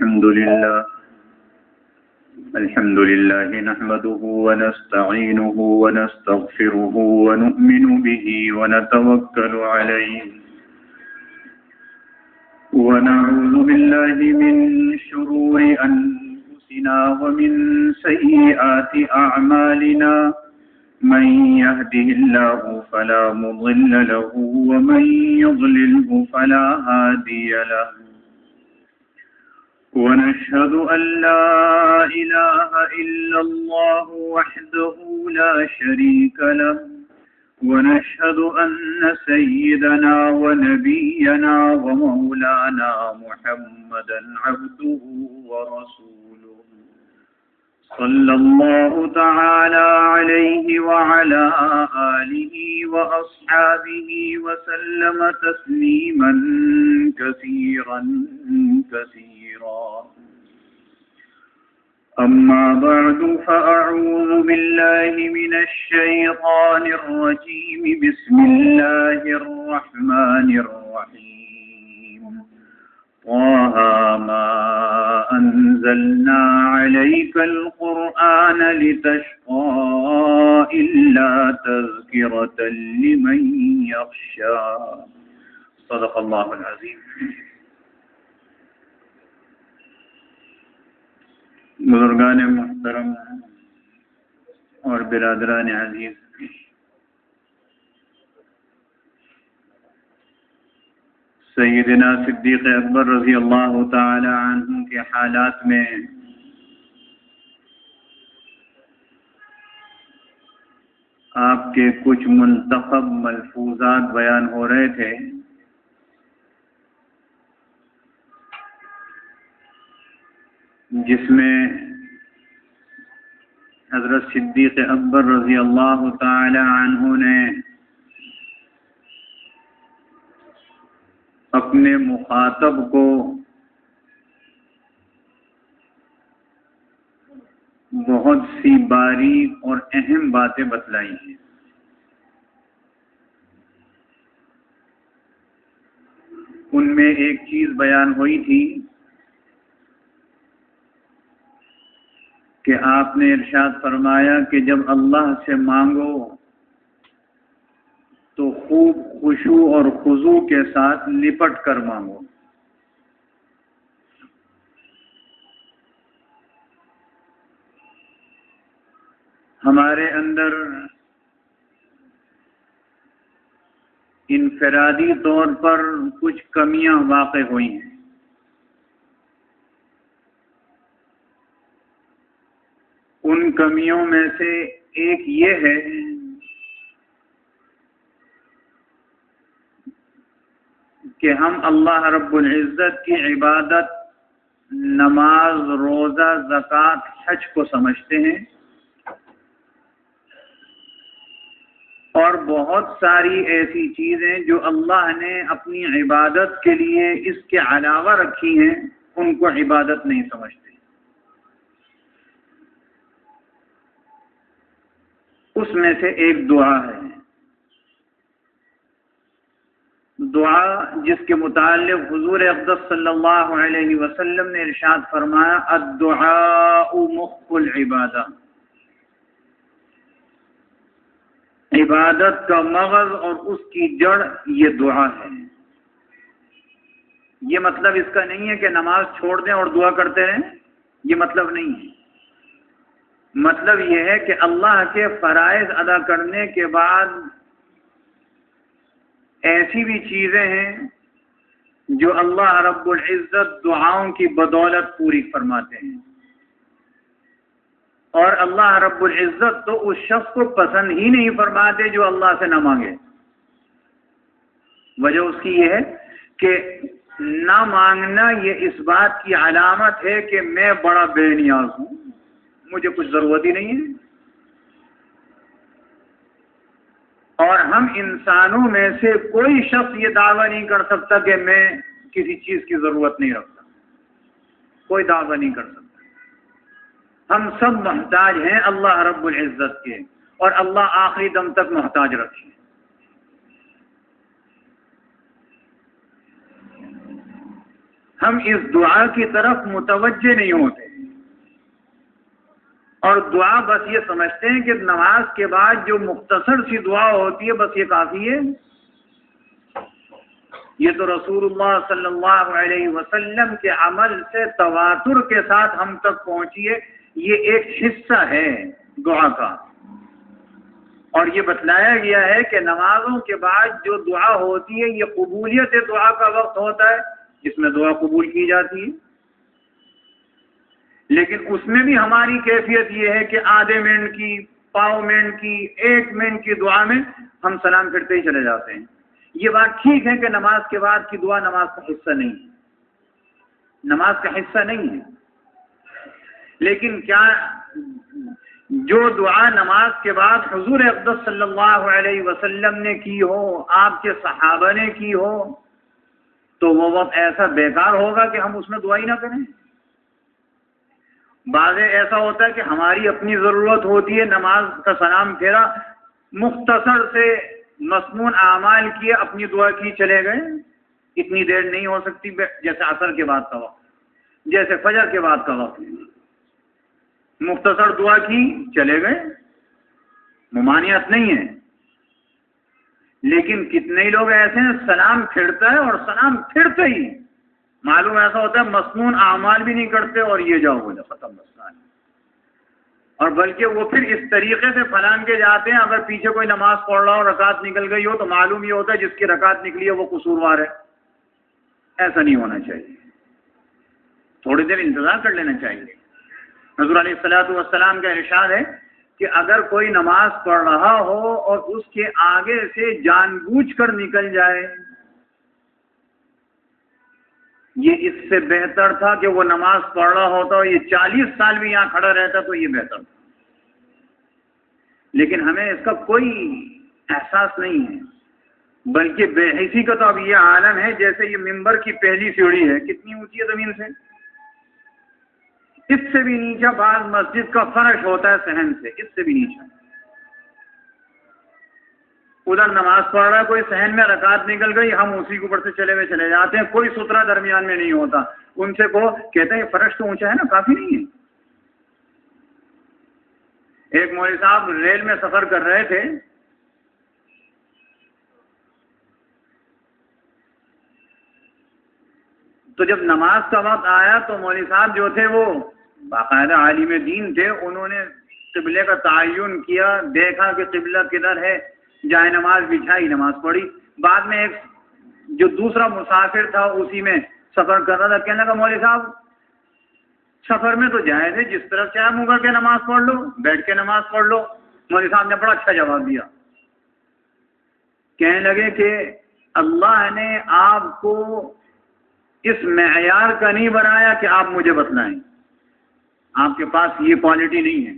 الحمد لله نحمده ونستعينه ونستغفره ونؤمن به ونتوكل عليه ونعوذ بالله من شرور أنفسنا ومن سيئات أعمالنا من يهده الله فلا مضل له ومن يضلله فلا هادي له ونشهد أن لا إله إلا الله وحده لا شريك له ونشهد أن سيدنا ونبينا ومولانا محمدا عبده ورسوله صلى الله تعالى عليه وعلى آله وأصحابه وسلم تسليما كثيرا كثيرا أما بعد فأعوذ بالله من الشيطان الرجيم بسم الله الرحمن الرحيم طه ما أنزلنا عليك القرآن لتشقى إلا تذكرة لمن يخشى صدق الله العظيم. بزرگان محترم اور برادران عزیز، سیدنا صدیق اکبر رضی اللہ تعالی عنہ کے حالات میں آپ کے کچھ منتخب ملفوظات بیان ہو رہے تھے جس میں حضرت صدیق اکبر رضی اللہ تعالی عنہ نے اپنے مخاطب کو بہت سی باریک اور اہم باتیں بتلائی ہیں. ان میں ایک چیز بیان ہوئی تھی کہ آپ نے ارشاد فرمایا کہ جب اللہ سے مانگو تو خوب خشوع اور خضوع کے ساتھ لپٹ کر مانگو. ہمارے اندر انفرادی طور پر کچھ کمیاں واقع ہوئی ہیں. ان کمیوں میں سے ایک یہ ہے کہ ہم اللہ رب العزت کی عبادت نماز، روزہ، زکوٰۃ، حج کو سمجھتے ہیں اور بہت ساری ایسی چیزیں جو اللہ نے اپنی عبادت کے لیے اس کے علاوہ رکھی ہیں ان کو عبادت نہیں سمجھتے. اس میں سے ایک دعا ہے، دعا جس کے متعلق حضور اقدس صلی اللہ علیہ وسلم نے ارشاد فرمایا الدعاء مخ العبادہ، عبادت کا مغز اور اس کی جڑ یہ دعا ہے. یہ مطلب اس کا نہیں ہے کہ نماز چھوڑ دیں اور دعا کرتے رہیں، یہ مطلب نہیں ہے. مطلب یہ ہے کہ اللہ کے فرائض ادا کرنے کے بعد ایسی بھی چیزیں ہیں جو اللہ رب العزت دعاؤں کی بدولت پوری فرماتے ہیں، اور اللہ رب العزت تو اس شخص کو پسند ہی نہیں فرماتے جو اللہ سے نہ مانگے. وجہ اس کی یہ ہے کہ نہ مانگنا یہ اس بات کی علامت ہے کہ میں بڑا بے نیاز ہوں، مجھے کچھ ضرورت ہی نہیں ہے. اور ہم انسانوں میں سے کوئی شخص یہ دعویٰ نہیں کر سکتا کہ میں کسی چیز کی ضرورت نہیں رکھتا، کوئی دعویٰ نہیں کر سکتا. ہم سب محتاج ہیں اللہ رب العزت کے، اور اللہ آخری دم تک محتاج رکھے. ہم اس دعا کی طرف متوجہ نہیں ہوتے اور دعا بس یہ سمجھتے ہیں کہ نماز کے بعد جو مختصر سی دعا ہوتی ہے بس یہ کافی ہے. یہ تو رسول اللہ صلی اللہ علیہ وسلم کے عمل سے تواتر کے ساتھ ہم تک پہنچی ہے. یہ ایک حصہ ہے دعا کا، اور یہ بتلایا گیا ہے کہ نمازوں کے بعد جو دعا ہوتی ہے یہ قبولیت دعا کا وقت ہوتا ہے جس میں دعا قبول کی جاتی ہے. لیکن اس میں بھی ہماری کیفیت یہ ہے کہ آدھے منٹ کی، پاؤ منٹ کی، 1 منٹ کی دعا میں ہم سلام پھرتے ہی چلے جاتے ہیں. یہ بات ٹھیک ہے کہ نماز کے بعد کی دعا نماز کا حصہ نہیں ہے، نماز کا حصہ نہیں ہے. لیکن کیا جو دعا نماز کے بعد حضور اقدس صلی اللہ علیہ وسلم نے کی ہو، آپ کے صحابہ نے کی ہو، تو وہ وقت ایسا بیکار ہوگا کہ ہم اس میں دعا ہی نہ کریں؟ بعض ایسا ہوتا ہے کہ ہماری اپنی ضرورت ہوتی ہے، نماز کا سلام پھیرا، مختصر سے مسنون اعمال کیے، اپنی دعا کی چلے گئے. اتنی دیر نہیں ہو سکتی، جیسے عصر کے بعد کا وقت، جیسے فجر کے بعد کا وقت، مختصر دعا کی چلے گئے، ممانعت نہیں ہے. لیکن کتنے ہی لوگ ایسے ہیں سلام پھرتا ہے اور سلام پھرتے ہی معلوم ایسا ہوتا ہے مسنون اعمال بھی نہیں کرتے اور یہ جاؤ ہو جا ختم مسئلہ. اور بلکہ وہ پھر اس طریقے سے پھلان کے جاتے ہیں، اگر پیچھے کوئی نماز پڑھ رہا ہو، رکعت نکل گئی ہو تو معلوم یہ ہوتا ہے جس کی رکعت نکلی ہے وہ قصوروار ہے. ایسا نہیں ہونا چاہیے، تھوڑی دیر انتظار کر لینا چاہیے. حضور علیہ الصلوۃ والسلام کا ارشاد ہے کہ اگر کوئی نماز پڑھ رہا ہو اور اس کے آگے سے جان بوجھ کر نکل جائے، یہ اس سے بہتر تھا کہ وہ نماز پڑھ رہا ہوتا اور یہ 40 سال بھی یہاں کھڑا رہتا تو یہ بہتر تھا. لیکن ہمیں اس کا کوئی احساس نہیں ہے، بلکہ بے حسی کا تو اب یہ عالم ہے جیسے یہ ممبر کی پہلی سیڑھی ہے، کتنی اونچی ہے زمین سے، اس سے بھی نیچا بعض مسجد کا فرش ہوتا ہے صحن سے، اس سے بھی نیچا. ادھر نماز پڑھ رہا ہے کوئی، صحن میں رکعت نکل گئی، ہم اسی کے اوپر سے چلے جاتے ہیں، کوئی سترا درمیان میں نہیں ہوتا. ان سے کو کہتے ہیں فرش تو اونچا ہے نا، کافی نہیں ہے. ایک مولوی صاحب ریل میں سفر کر رہے تھے، تو جب نماز کا وقت آیا تو مولوی صاحب جو تھے وہ باقاعدہ عالم دین تھے، انہوں نے قبلے کا تعین کیا، دیکھا کہ قبلہ کدھر ہے، جائے نماز بچھائی، نماز پڑھی. بعد میں ایک جو دوسرا مسافر تھا اسی میں سفر کر رہا تھا، کہنے لگا مولوی صاحب سفر میں تو جائز ہے، جس طرف چاہے منہ کر کے نماز پڑھ لو، بیٹھ کے نماز پڑھ لو. مولوی صاحب نے بڑا اچھا جواب دیا، کہنے لگے کہ اللہ نے آپ کو اس معیار کا نہیں بنایا کہ آپ مجھے بتلائیں، آپ کے پاس یہ کوالٹی نہیں ہے.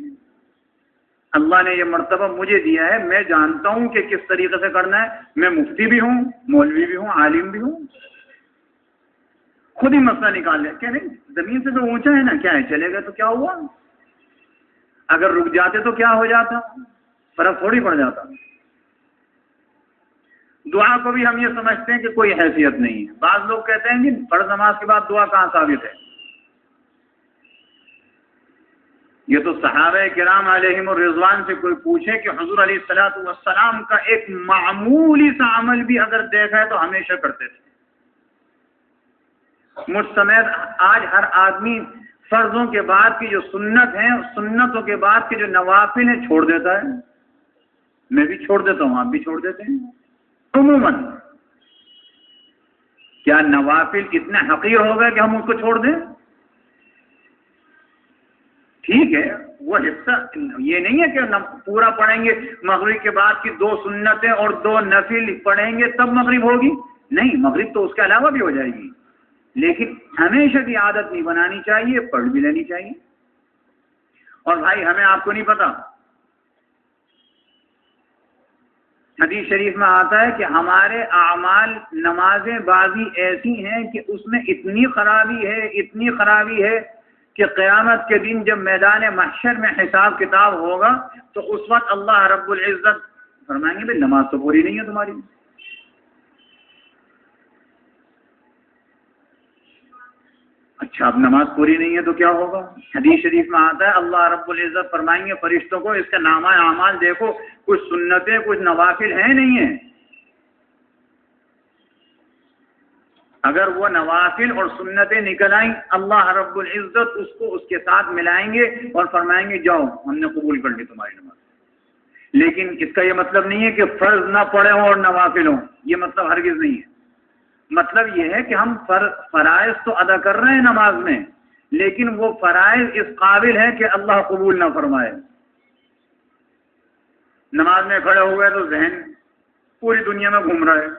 اللہ نے یہ مرتبہ مجھے دیا ہے، میں جانتا ہوں کہ کس طریقے سے کرنا ہے. میں مفتی بھی ہوں، مولوی بھی ہوں، عالم بھی ہوں. خود ہی مسئلہ نکال لیا کہ نہیں زمین سے تو اونچا ہے نا، کیا ہے چلے گئے تو کیا ہوا، اگر رک جاتے تو کیا ہو جاتا، فرق تھوڑی پڑ جاتا. دعا کو بھی ہم یہ سمجھتے ہیں کہ کوئی حیثیت نہیں ہے. بعض لوگ کہتے ہیں کہ فرض نماز کے بعد دعا کہاں ثابت ہے. یہ تو صحابہ کرام علیہم الرضوان سے کوئی پوچھے کہ حضور علیہ الصلوۃ والسلام کا ایک معمولی سا عمل بھی اگر دیکھا ہے تو ہمیشہ کرتے تھے. مجھ سمیت آج ہر آدمی فرضوں کے بعد کی جو سنت ہیں، سنتوں کے بعد کے جو نوافل ہیں چھوڑ دیتا ہے. میں بھی چھوڑ دیتا ہوں، آپ بھی چھوڑ دیتے ہیں. عموماً کیا نوافل اتنے حقیر ہو گئے کہ ہم اس کو چھوڑ دیں؟ ٹھیک ہے وہ حصہ یہ نہیں ہے کہ پورا پڑھیں گے، مغرب کے بعد کی 2 سنتیں اور 2 نفل پڑھیں گے تب مغرب ہوگی، نہیں، مغرب تو اس کے علاوہ بھی ہو جائے گی. لیکن ہمیشہ کی عادت نہیں بنانی چاہیے، پڑھ بھی لینی چاہیے. اور بھائی ہمیں آپ کو نہیں پتا، حدیث شریف میں آتا ہے کہ ہمارے اعمال نمازیں بازی ایسی ہیں کہ اس میں اتنی خرابی ہے کہ قیامت کے دن جب میدان محشر میں حساب کتاب ہوگا تو اس وقت اللہ رب العزت فرمائیں گے بھائی نماز تو پوری نہیں ہے تمہاری. اچھا اب نماز پوری نہیں ہے تو کیا ہوگا؟ حدیث شریف میں آتا ہے اللہ رب العزت فرمائیں گے فرشتوں کو اس کا نامہ اعمال دیکھو، کچھ سنتیں کچھ نوافل ہیں نہیں ہیں؟ اگر وہ نوافل اور سنتیں نکل آئیں اللہ رب العزت اس کو اس کے ساتھ ملائیں گے اور فرمائیں گے جاؤ ہم نے قبول کر لی تمہاری نماز۔ لیکن اس کا یہ مطلب نہیں ہے کہ فرض نہ پڑھے ہوں اور نوافل ہوں، یہ مطلب ہرگز نہیں ہے۔ مطلب یہ ہے کہ ہم فرائض تو ادا کر رہے ہیں نماز میں، لیکن وہ فرائض اس قابل ہے کہ اللہ قبول نہ فرمائے۔ نماز میں کھڑے ہوئے تو ذہن پوری دنیا میں گھوم رہا ہے،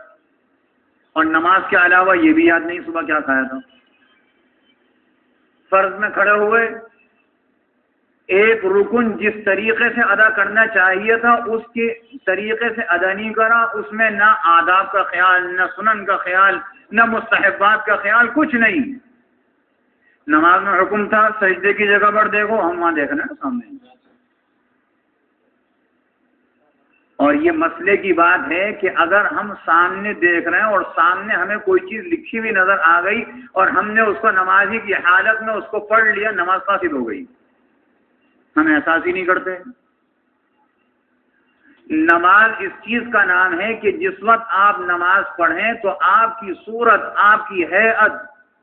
اور نماز کے علاوہ یہ بھی یاد نہیں صبح کیا کھایا تھا۔ فرض میں کھڑے ہوئے، ایک رکن جس طریقے سے ادا کرنا چاہیے تھا اس کے طریقے سے ادا نہیں کرا، اس میں نہ آداب کا خیال، نہ سنن کا خیال، نہ مستحبات کا خیال، کچھ نہیں۔ نماز میں حکم تھا سجدے کی جگہ پر دیکھو، ہم وہاں دیکھ رہے ہیں سامنے۔ اور یہ مسئلے کی بات ہے کہ اگر ہم سامنے دیکھ رہے ہیں اور سامنے ہمیں کوئی چیز لکھی ہوئی نظر آ گئی اور ہم نے اس کو نمازی کی حالت میں اس کو پڑھ لیا، نماز فاسد ہو گئی، ہم احساس ہی نہیں کرتے۔ نماز اس چیز کا نام ہے کہ جس وقت آپ نماز پڑھیں تو آپ کی صورت، آپ کی ہیئت،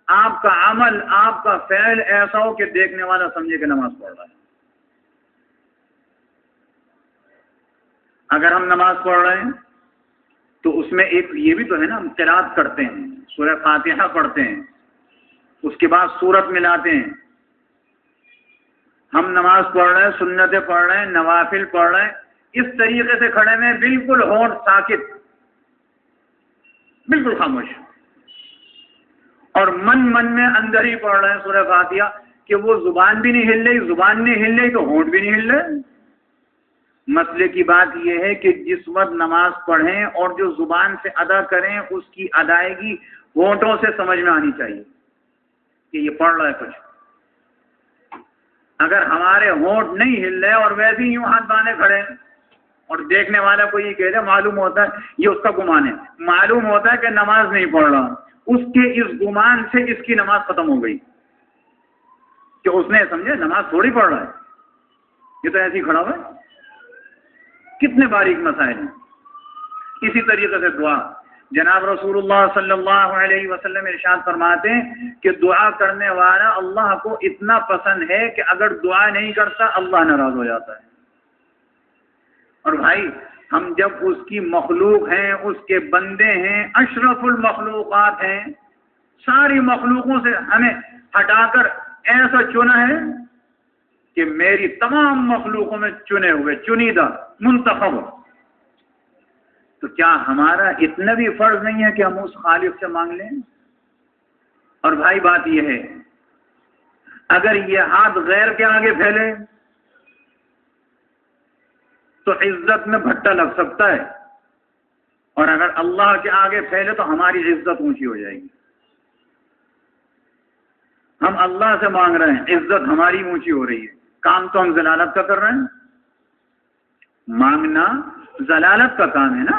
آپ کا عمل، آپ کا فعل ایسا ہو کہ دیکھنے والا سمجھے کہ نماز پڑھ رہا ہے۔ اگر ہم نماز پڑھ رہے ہیں تو اس میں ایک یہ بھی تو ہے نا، ہم قرات کرتے ہیں، سورہ فاتحہ پڑھتے ہیں، اس کے بعد سورت ملاتے ہیں۔ ہم نماز پڑھ رہے ہیں، سنتیں پڑھ رہے ہیں، نوافل پڑھ رہے ہیں، اس طریقے سے کھڑے میں بالکل ہونٹ ساکت، بالکل خاموش، اور من میں اندر ہی پڑھ رہے ہیں سورہ فاتحہ کہ وہ زبان بھی نہیں ہل رہی، زبان نہیں ہل رہی تو ہونٹ بھی نہیں ہل رہے۔ مسئلے کی بات یہ ہے کہ جس وقت نماز پڑھیں اور جو زبان سے ادا کریں اس کی ادائیگی ہونٹوں سے سمجھ میں آنی چاہیے کہ یہ پڑھ رہا ہے کچھ۔ اگر ہمارے ہونٹ نہیں ہل رہے اور ویسے ہی یوں ہاتھ باندھے کھڑے ہیں اور دیکھنے والا کو یہ کہہ دے، معلوم ہوتا ہے یہ اس کا گمان ہے، معلوم ہوتا ہے کہ نماز نہیں پڑھ رہا، اس کے اس گمان سے اس کی نماز ختم ہو گئی کہ اس نے سمجھے نماز تھوڑی پڑھ رہا ہے، یہ تو ایسے ہی کھڑا ہوا ہے۔ کتنے باریک مسائل ہیں۔ اسی طریقے سے دعا، جناب رسول اللہ صلی اللہ علیہ وسلم ارشاد فرماتے ہیں کہ دعا کرنے والا اللہ کو اتنا پسند ہے کہ اگر دعا نہیں کرتا اللہ ناراض ہو جاتا ہے۔ اور بھائی ہم جب اس کی مخلوق ہیں، اس کے بندے ہیں، اشرف المخلوقات ہیں، ساری مخلوقوں سے ہمیں ہٹا کر ایسا چنا ہے کہ میری تمام مخلوقوں میں چنے ہوئے، چنیدہ، منتخب، تو کیا ہمارا اتنا بھی فرض نہیں ہے کہ ہم اس خالق سے مانگ لیں؟ اور بھائی بات یہ ہے، اگر یہ ہاتھ غیر کے آگے پھیلے تو عزت میں بھٹا لگ سکتا ہے، اور اگر اللہ کے آگے پھیلے تو ہماری عزت اونچی ہو جائے گی۔ ہم اللہ سے مانگ رہے ہیں، عزت ہماری اونچی ہو رہی ہے، کام تو ہم ذلالت کا کر رہے ہیں۔ مانگنا ذلالت کا کام ہے نا،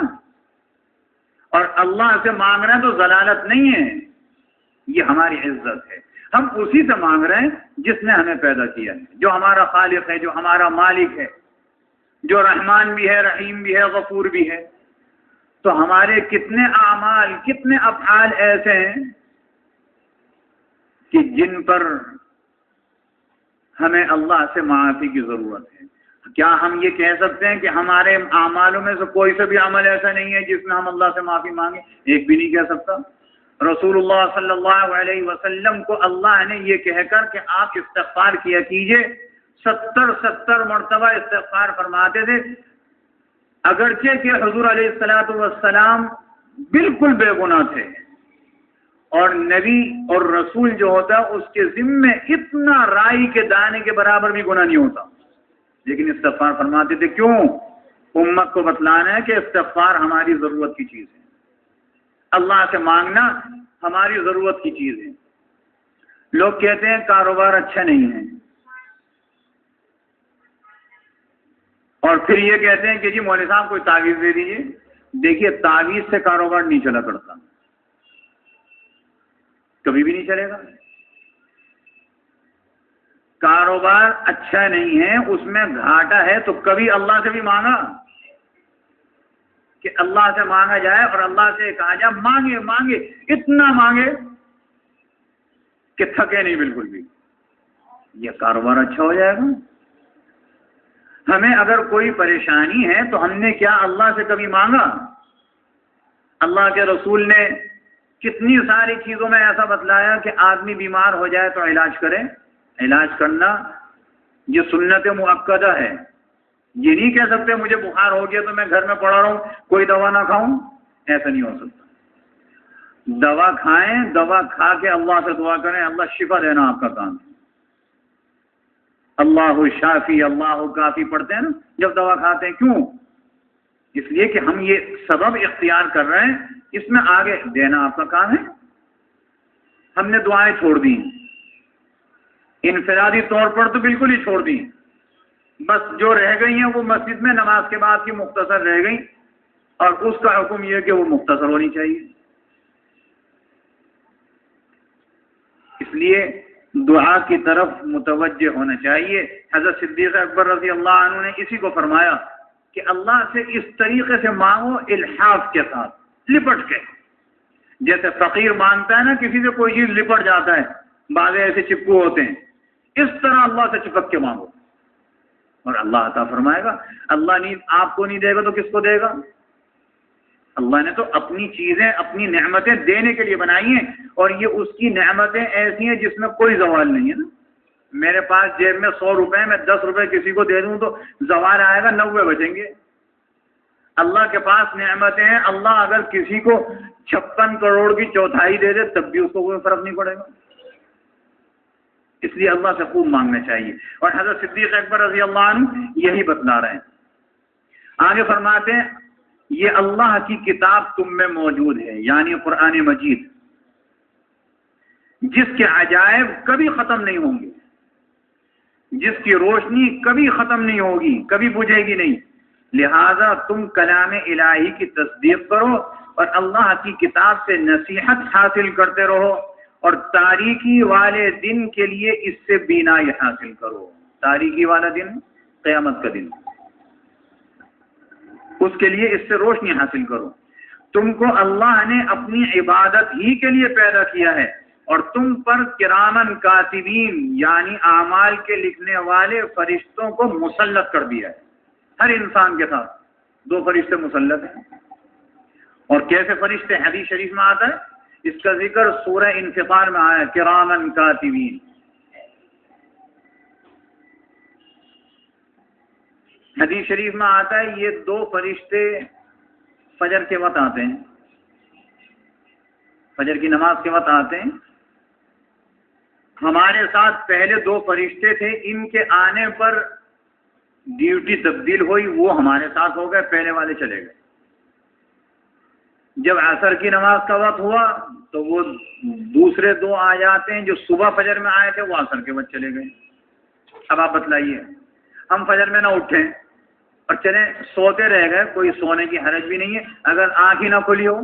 اور اللہ سے مانگ رہے ہیں تو ذلالت نہیں ہے، یہ ہماری عزت ہے۔ ہم اسی سے مانگ رہے ہیں جس نے ہمیں پیدا کیا ہے، جو ہمارا خالق ہے، جو ہمارا مالک ہے، جو رحمان بھی ہے، رحیم بھی ہے، غفور بھی ہے۔ تو ہمارے کتنے اعمال، کتنے افعال ایسے ہیں کہ جن پر ہمیں اللہ سے معافی کی ضرورت ہے۔ کیا ہم یہ کہہ سکتے ہیں کہ ہمارے اعمالوں میں سے کوئی سے بھی عمل ایسا نہیں ہے جس میں ہم اللہ سے معافی مانگیں؟ ایک بھی نہیں کہہ سکتا۔ رسول اللہ صلی اللہ علیہ وسلم کو اللہ نے یہ کہہ کر کہ آپ استغفار کیا کیجئے، 70 مرتبہ استغفار فرماتے تھے، اگرچہ کہ حضور علیہ الصلوۃ والسلام بالکل بے گناہ تھے، اور نبی اور رسول جو ہوتا ہے اس کے ذمے اتنا رائی کے دانے کے برابر بھی گناہ نہیں ہوتا، لیکن استغفار فرماتے تھے۔ کیوں؟ امت کو بتلانا ہے کہ استغفار ہماری ضرورت کی چیز ہے، اللہ سے مانگنا ہماری ضرورت کی چیز ہے۔ لوگ کہتے ہیں کاروبار اچھا نہیں ہے، اور پھر یہ کہتے ہیں کہ جی مولوی صاحب کوئی تعویذ دے دیجیے۔ دیکھیے تعویذ سے کاروبار نہیں چلا کرتا، کبھی بھی نہیں چلے گا۔ کاروبار اچھا نہیں ہے، اس میں گھاٹا ہے، تو کبھی اللہ سے بھی مانگا کہ اللہ سے مانگا جائے اور اللہ سے کہا جائے مانگے مانگے، اتنا مانگے کہ تھکے نہیں بالکل بھی، یہ کاروبار اچھا ہو جائے گا؟ ہمیں اگر کوئی پریشانی ہے تو ہم نے کیا اللہ سے کبھی مانگا؟ اللہ کے رسول نے کتنی ساری چیزوں میں ایسا بتلایا کہ آدمی بیمار ہو جائے تو علاج کرے، علاج کرنا یہ سنت مؤکدہ ہے۔ یہ نہیں کہہ سکتے مجھے بخار ہو گیا تو میں گھر میں پڑا رہوں، کوئی دوا نہ کھاؤں، ایسا نہیں ہو سکتا۔ دوا کھائیں، دوا کھا کے اللہ سے دعا کریں اللہ شفا دینا آپ کا کام ہے۔ اللہ شافی اللہ کافی پڑھتے ہیں نا جب دوا کھاتے ہیں، کیوں؟ اس لیے کہ ہم یہ سبب اختیار کر رہے ہیں، اس میں آگے دینا آپ کا کام ہے۔ ہم نے دعائیں چھوڑ دی، انفرادی طور پر تو بالکل ہی چھوڑ دی، بس جو رہ گئی ہیں وہ مسجد میں نماز کے بعد کی مختصر رہ گئی، اور اس کا حکم یہ کہ وہ مختصر ہونی چاہیے۔ اس لیے دعا کی طرف متوجہ ہونا چاہیے۔ حضرت صدیق اکبر رضی اللہ عنہ نے اسی کو فرمایا کہ اللہ سے اس طریقے سے مانگو الحاف کے ساتھ، لپٹ کے، جیسے فقیر مانگتا ہے نا کسی سے کوئی چیز لپٹ جاتا ہے، بعض ایسے چپکو ہوتے ہیں، اس طرح اللہ سے چپک کے مانگو اور اللہ عطا فرمائے گا۔ اللہ نہیں آپ کو نہیں دے گا تو کس کو دے گا؟ اللہ نے تو اپنی چیزیں اپنی نعمتیں دینے کے لیے بنائی ہیں، اور یہ اس کی نعمتیں ایسی ہیں جس میں کوئی زوال نہیں ہے نا۔ میرے پاس جیب میں 100 روپے، میں 10 روپے کسی کو دے دوں تو زوال آئے گا، 90 بچیں گے۔ اللہ کے پاس نعمتیں ہیں، اللہ اگر کسی کو 56 کروڑ کی چوتھائی دے دے تب بھی اس کو کوئی فرق نہیں پڑے گا۔ اس لیے اللہ سے خوب مانگنا چاہیے، اور حضرت صدیق اکبر رضی اللہ عنہ یہی بتلا رہے ہیں۔ آگے فرماتے ہیں یہ اللہ کی کتاب تم میں موجود ہے، یعنی قرآن مجید، جس کے عجائب کبھی ختم نہیں ہوں گے، جس کی روشنی کبھی ختم نہیں ہوگی، کبھی بجھے گی نہیں، لہذا تم کلام الہی کی تصدیق کرو اور اللہ کی کتاب سے نصیحت حاصل کرتے رہو، اور تاریکی والے دن کے لیے اس سے بینائی حاصل کرو۔ تاریکی والا دن قیامت کا دن، اس کے لیے اس سے روشنی حاصل کرو۔ تم کو اللہ نے اپنی عبادت ہی کے لیے پیدا کیا ہے، اور تم پر کرامن کاتبین یعنی اعمال کے لکھنے والے فرشتوں کو مسلط کر دیا ہے۔ ہر انسان کے ساتھ 2 فرشتے مسلط ہیں۔ اور کیسے فرشتے؟ حدیث شریف میں آتا ہے، اس کا ذکر سورہ انفطار میں آیا، کرامن کاتبین۔ حدیث شریف میں آتا ہے یہ 2 فرشتے فجر کے وقت آتے ہیں، فجر کی نماز کے وقت آتے ہیں۔ ہمارے ساتھ پہلے 2 فرشتے تھے، ان کے آنے پر ڈیوٹی تبدیل ہوئی، وہ ہمارے ساتھ ہو گئے، پہلے والے چلے گئے۔ جب عصر کی نماز کا وقت ہوا تو وہ دوسرے 2 آ جاتے ہیں، جو صبح فجر میں آئے تھے وہ عصر کے وقت چلے گئے۔ اب آپ بتلائیے، ہم فجر میں نہ اٹھیں اور چلیں سوتے رہ گئے، کوئی سونے کی حرج بھی نہیں ہے اگر آنکھ ہی نہ کھلی ہو،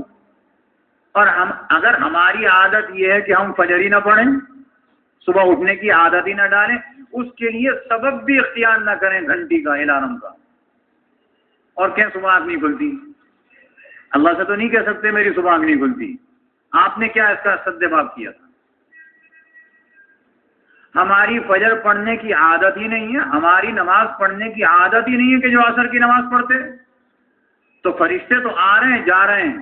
اور اگر ہماری عادت یہ ہے کہ ہم فجر ہی نہ پڑھیں، صبح اٹھنے کی عادت ہی نہ ڈالیں، اس کے لیے سبب بھی اختیار نہ کریں گھنٹی کا، الارم کا، اور کہیں صبح آنکھ نہیں کھلتی، اللہ سے تو نہیں کہہ سکتے میری صبح آنکھ نہیں کھلتی، آپ نے کیا اس کا سدباب کیا تھا؟ ہماری فجر پڑھنے کی عادت ہی نہیں ہے، ہماری نماز پڑھنے کی عادت ہی نہیں ہے کہ جو عصر کی نماز پڑھتے، تو فرشتے تو آ رہے ہیں جا رہے ہیں۔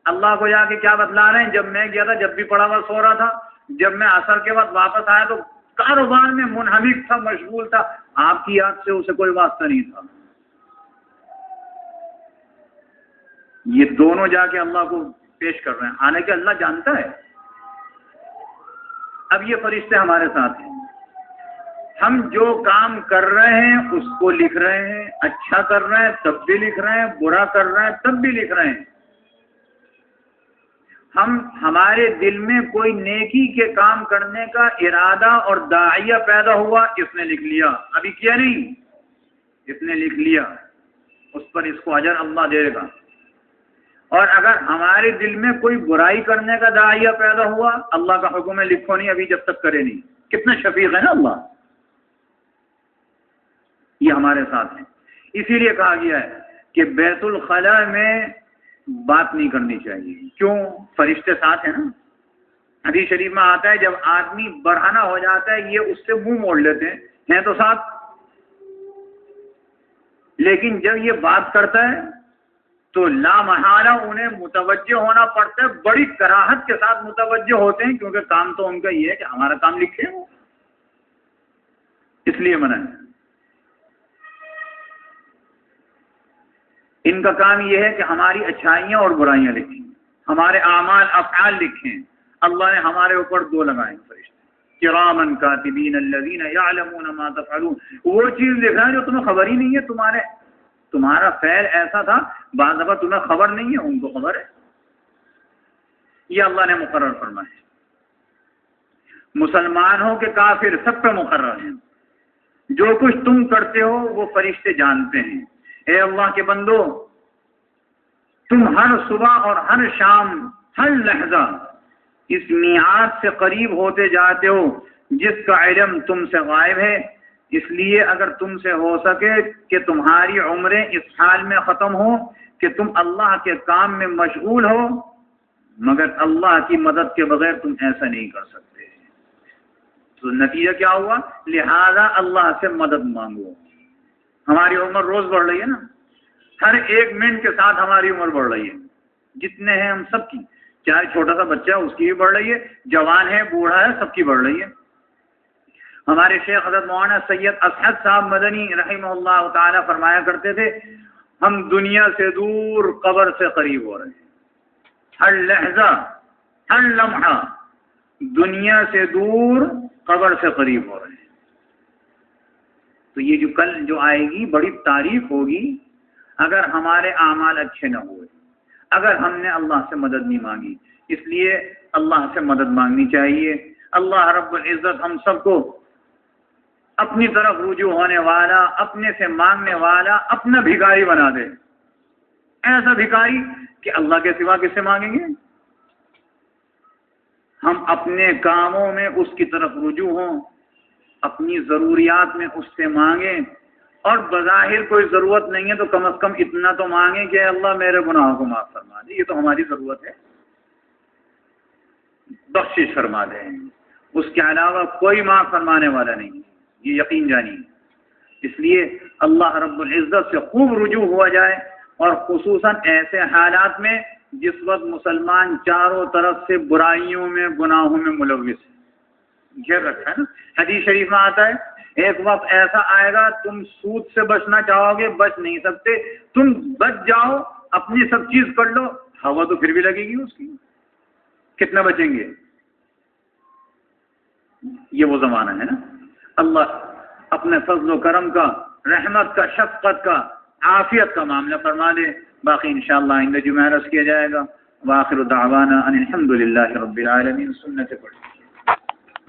اللہ کو جا کے کیا بتلا رہے ہیں؟ جب میں گیا تھا جب بھی پڑھا ہوا سو رہا تھا، جب میں عصر کے وقت واپس آیا تو کاروبار میں منہمک تھا، مشغول تھا، آپ کی یاد سے اسے کوئی واسطہ نہیں تھا۔ یہ دونوں جا کے اللہ کو پیش کر رہے ہیں، حالانکہ اللہ جانتا ہے۔ اب یہ فرشتے ہمارے ساتھ ہیں، ہم جو کام کر رہے ہیں اس کو لکھ رہے ہیں، اچھا کر رہے ہیں تب بھی لکھ رہے ہیں، برا کر رہے ہیں تب بھی لکھ رہے ہیں۔ ہمارے دل میں کوئی نیکی کے کام کرنے کا ارادہ اور داعیہ پیدا ہوا، اس نے لکھ لیا، ابھی کیا نہیں، اس نے لکھ لیا، اس پر اس کو اجر اللہ دے گا۔ اور اگر ہمارے دل میں کوئی برائی کرنے کا داعیہ پیدا ہوا، اللہ کا حکم ہے لکھو نہیں ابھی جب تک کرے نہیں. کتنا شفیق ہے نا اللہ، یہ ہمارے ساتھ ہیں. اسی لیے کہا گیا ہے کہ بیت الخلاء میں بات نہیں کرنی چاہیے. کیوں؟ فرشتے ساتھ ہیں نا. حدیث شریف میں آتا ہے جب آدمی برہنہ ہو جاتا ہے یہ اس سے منہ موڑ لیتے ہیں تو ساتھ، لیکن جب یہ بات کرتا ہے تو لا محالہ انہیں متوجہ ہونا پڑتا ہے. بڑی کراہت کے ساتھ متوجہ ہوتے ہیں کیونکہ کام تو ان کا یہ ہے کہ ہمارا کام لکھے وہ، اس لیے منع ہے. ان کا کام یہ ہے کہ ہماری اچھائیاں اور برائیاں لکھیں، ہمارے اعمال افعال لکھیں. اللہ نے ہمارے اوپر دو لگائے فرشتے، کرامن کاتبین الذین یعلمون ما تفعلون. وہ چیز لکھنا ہے جو تمہیں خبر ہی نہیں ہے. تمہارا فعل ایسا تھا، بعض دفعہ تمہیں خبر نہیں ہے، ان کو خبر ہے. یہ اللہ نے مقرر فرمایا. مسلمان ہو کہ کافر سب پہ مقرر ہیں. جو کچھ تم کرتے ہو وہ فرشتے جانتے ہیں. اے اللہ کے بندو، تم ہر صبح اور ہر شام ہر لحظہ اس میعاد سے قریب ہوتے جاتے ہو جس کا علم تم سے غائب ہے. اس لیے اگر تم سے ہو سکے کہ تمہاری عمریں اس حال میں ختم ہو کہ تم اللہ کے کام میں مشغول ہو، مگر اللہ کی مدد کے بغیر تم ایسا نہیں کر سکتے. تو نتیجہ کیا ہوا؟ لہذا اللہ سے مدد مانگو. ہماری عمر روز بڑھ رہی ہے نا، ہر ایک منٹ کے ساتھ ہماری عمر بڑھ رہی ہے. جتنے ہیں ہم سب کی، چاہے چھوٹا سا بچہ ہے اس کی بھی بڑھ رہی ہے، جوان ہے بوڑھا ہے سب کی بڑھ رہی ہے. ہمارے شیخ حضرت مولانا سید اسعد صاحب مدنی رحمہ اللہ تعالی فرمایا کرتے تھے، ہم دنیا سے دور قبر سے قریب ہو رہے ہیں. ہر لحظہ ہر لمحہ دنیا سے دور قبر سے قریب ہو رہے ہیں. تو یہ جو کل جو آئے گی بڑی تعریف ہوگی اگر ہمارے اعمال اچھے نہ ہوئے، اگر ہم نے اللہ سے مدد نہیں مانگی. اس لیے اللہ سے مدد مانگنی چاہیے. اللہ رب العزت ہم سب کو اپنی طرف رجوع ہونے والا، اپنے سے مانگنے والا، اپنا بھکاری بنا دے. ایسا بھکاری کہ اللہ کے سوا کس سے مانگیں گے. ہم اپنے کاموں میں اس کی طرف رجوع ہوں، اپنی ضروریات میں اس سے مانگیں، اور بظاہر کوئی ضرورت نہیں ہے تو کم از کم اتنا تو مانگیں کہ اللہ میرے گناہوں کو معاف فرما دے. یہ تو ہماری ضرورت ہے، بخشش فرما دے. اس کے علاوہ کوئی معاف فرمانے والا نہیں ہے، یہ یقین جانی. اس لیے اللہ رب العزت سے خوب رجوع ہوا جائے، اور خصوصاً ایسے حالات میں جس وقت مسلمان چاروں طرف سے برائیوں میں گناہوں میں ملوث گھیر رکھا ہے نا. حدیث شریف میں آتا ہے ایک وقت ایسا آئے گا تم سود سے بچنا چاہو گے بچ نہیں سکتے. تم بچ جاؤ، اپنی سب چیز کر لو، ہوا تو پھر بھی لگے گی اس کی، کتنا بچیں گے. یہ وہ زمانہ ہے نا. اللہ اپنے فضل و کرم کا، رحمت کا، شفقت کا، عافیت کا معاملہ فرما دے. باقی انشاءاللہ آئندہ جمعہ عرض کیا جائے گا. وآخر دعوانا ان الحمد للہ رب العالمین. سنت پڑھ